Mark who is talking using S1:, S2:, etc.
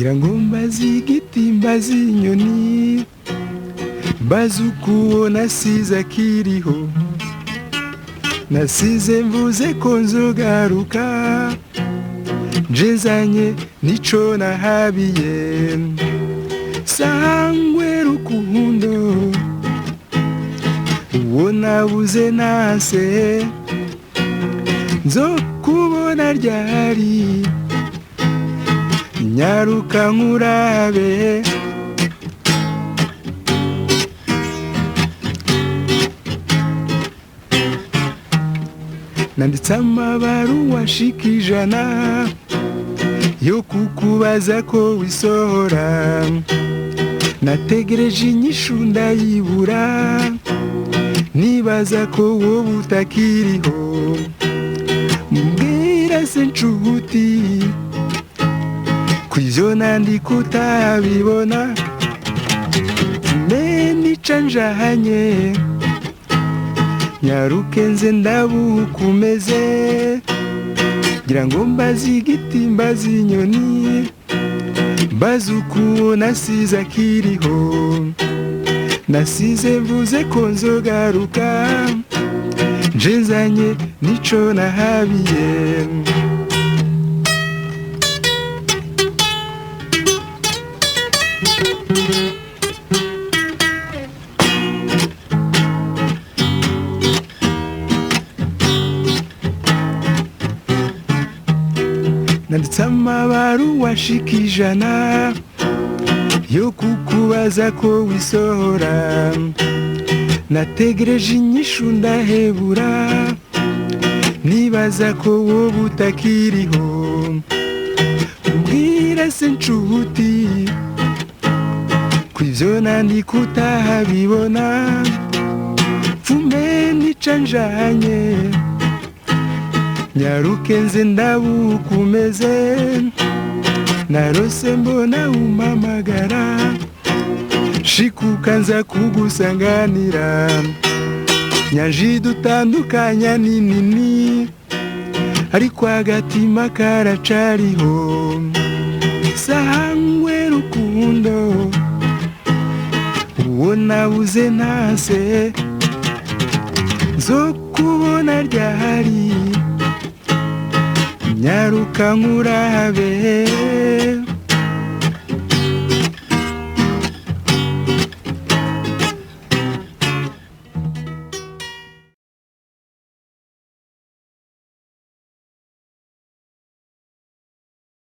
S1: ngira ngo mbaze igiti mbaze inyoni mbaze uko nasize akiriho nasize mvuze ko nzogaruka njezanye nico nahabiye sangwe rukundo uwo nabuze nase nzokubona ryari nyaruka nkurabe nanditse amabaruwa ashika 100 yo kukubaza ko wisohora nategereje inyishu ndayibura nibaza ko wowe utakiriho mbwira se nshuti kw'ivyo nandika utabibona nica njahanye nyaruke nze ndabukumeze ngira ngo mbaze igiti mbaze inyoni mbaze uko nasize akiriho nasize mvuze ko nzogaruka njezanye nico nahabiye nanditse amabaruwa ashika 100 yo kukubaza ko wisohora nategereje inyishu ndahebura nibaza ko wowe utakiriho mbwira se nshuti kw'ivyo nandika utahabibona mfume nica njanye nyaruke nze ndabukumeze narose mbona umpamagara shikuka nza kugusanganira nyaji dutandukanya ninini ariko agatima karacariho sangwe rukundo uwo nabuze nase nzokubona ryari nyaruka nkurabe